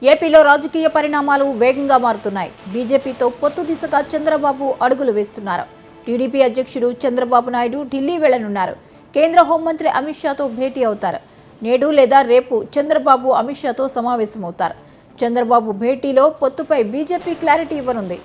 ఏపీలో రాజకీయ పరిణామాలు వేగంగా మారుతున్నాయి. బీజేపీతో పొత్తు దిశగా చంద్రబాబు అడుగులు వేస్తున్నారు. టీడీపీ అధ్యక్షుడు చంద్రబాబు నాయుడు ఢిల్లీ వెళ్లనున్నారు. కేంద్ర హోంమంత్రి అమిత్ షాతో భేటీ అవుతారు. నేడు లేదా రేపు చంద్రబాబు అమిత్ షాతో సమావేశమవుతారు. చంద్రబాబు భేటీలో పొత్తుపై బీజేపీ క్లారిటీ ఇవ్వనుంది.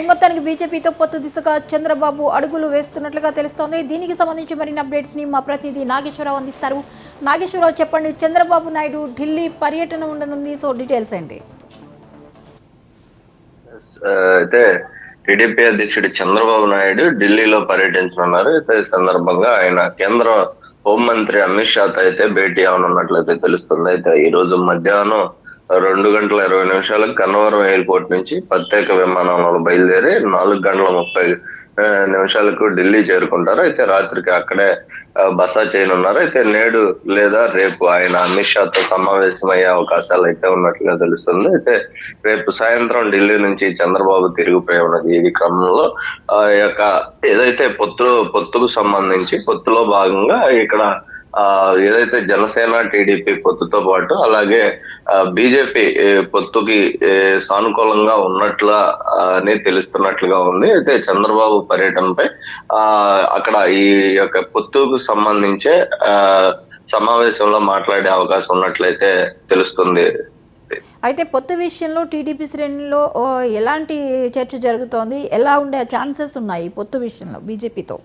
మొత్తానికి బీజేపీతో పొత్తు దిశగా చంద్రబాబు అడుగులు వేస్తున్నట్లుగా తెలుస్తోంది. దీనికి సంబంధించి మరిన్ని అప్డేట్స్ ని మా ప్రతినిధి నాగేశ్వరరావు అందిస్తారు. నాగేశ్వరరావు, చెప్పండి, చంద్రబాబు నాయుడు ఢిల్లీ పర్యటన ఉండనుంది, సో డీటెయిల్స్ ఏంటి? అయితే టీడీపీ అధ్యక్షుడు చంద్రబాబు నాయుడు ఢిల్లీలో పర్యటించనున్నారు. అయితే సందర్భంగా ఆయన కేంద్ర హోంమంత్రి అమిత్ షాతో అయితే భేటీ అవనున్నట్లయితే తెలుస్తుంది. అయితే ఈ రోజు మధ్యాహ్నం 2:20 కన్నవరం ఎయిర్పోర్ట్ నుంచి ప్రత్యేక విమానంలో బయలుదేరి 4:30 ఢిల్లీ చేరుకుంటారు. అయితే రాత్రికి అక్కడే బస చేయనున్నారు. అయితే నేడు లేదా రేపు ఆయన అమిత్ షాతో సమావేశమయ్యే అవకాశాలు అయితే ఉన్నట్లుగా తెలుస్తుంది. అయితే రేపు సాయంత్రం ఢిల్లీ నుంచి చంద్రబాబు తిరుగుపోయి ఉన్నది. ఈ క్రమంలో యొక్క ఏదైతే పొత్తుకు సంబంధించి పొత్తులో భాగంగా ఇక్కడ ఏదైతే జనసేన టీడీపీ పొత్తుతో పాటు అలాగే బీజేపీ పొత్తుకి సానుకూలంగా ఉన్నట్లుగా తెలుస్తున్నట్లుగా ఉంది. అయితే చంద్రబాబు పర్యటనపై అక్కడ ఈ యొక్క పొత్తుకు సంబంధించే సమావేశంలో మాట్లాడే అవకాశం ఉన్నట్లయితే తెలుస్తుంది. అయితే పొత్తు విషయంలో టీడీపీ శ్రేణిలో ఎలాంటి చర్చ జరుగుతోంది, ఎలా ఉండే ఛాన్సెస్ ఉన్నాయి పొత్తు విషయంలో బీజేపీతో?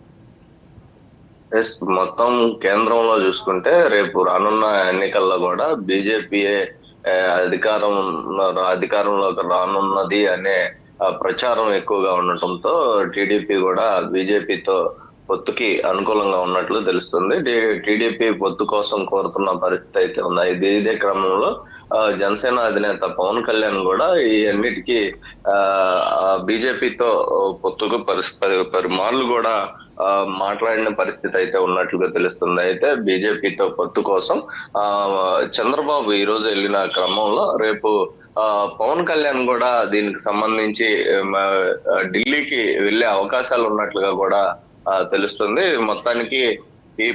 మొత్తం కేంద్రంలో చూసుకుంటే రేపు రానున్న ఎన్నికల్లో కూడా బీజేపీయే అధికారంలోకి రానున్నది అనే ప్రచారం ఎక్కువగా ఉండటంతో టీడీపీ కూడా బీజేపీతో పొత్తుకి అనుకూలంగా ఉన్నట్లు తెలుస్తుంది. టీడీపీ పొత్తు కోసం కోరుతున్న పరిస్థితి అయితే ఉంది. ఇదే క్రమంలో జనసేన అధినేత పవన్ కళ్యాణ్ కూడా ఈ అన్నిటికీ బీజేపీతో పొత్తుకు పలుమార్లు కూడా మాట్లాడిన పరిస్థితి అయితే ఉన్నట్లుగా తెలుస్తుంది. అయితే బీజేపీతో పొత్తు కోసం చంద్రబాబు ఈ రోజు వెళ్ళిన క్రమంలో రేపు పవన్ కళ్యాణ్ కూడా దీనికి సంబంధించి ఢిల్లీకి వెళ్లే అవకాశాలు ఉన్నట్లుగా కూడా తెలుస్తుంది. మొత్తానికి ఈ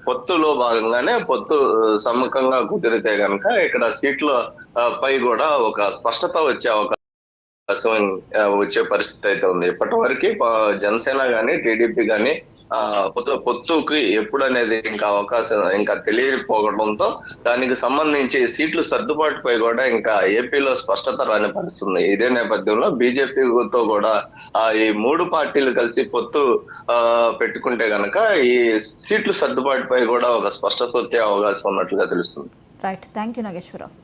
పొత్తులో భాగంగానే పొత్తు సమ్మకంగా కుదిరితే గనక ఇక్కడ సీట్ల పై కూడా ఒక స్పష్టత వచ్చే పరిస్థితి అయితే ఉంది. ఇప్పటి వరకు జనసేన గాని టీడీపీ గాని పొత్తుకి ఎప్పుడు అనేది ఇంకా తెలియకపోవడంతో దానికి సంబంధించి సీట్లు సర్దుబాటుపై కూడా ఇంకా ఏపీలో స్పష్టత రాని పరిస్థితుంది. ఇదే నేపథ్యంలో బీజేపీతో కూడా ఈ 3 పార్టీలు కలిసి పొత్తు పెట్టుకుంటే గనక ఈ సీట్లు సర్దుబాటుపై కూడా ఒక స్పష్టత వచ్చే అవకాశం ఉన్నట్లుగా తెలుస్తుంది. Right, thank you Nageswararao.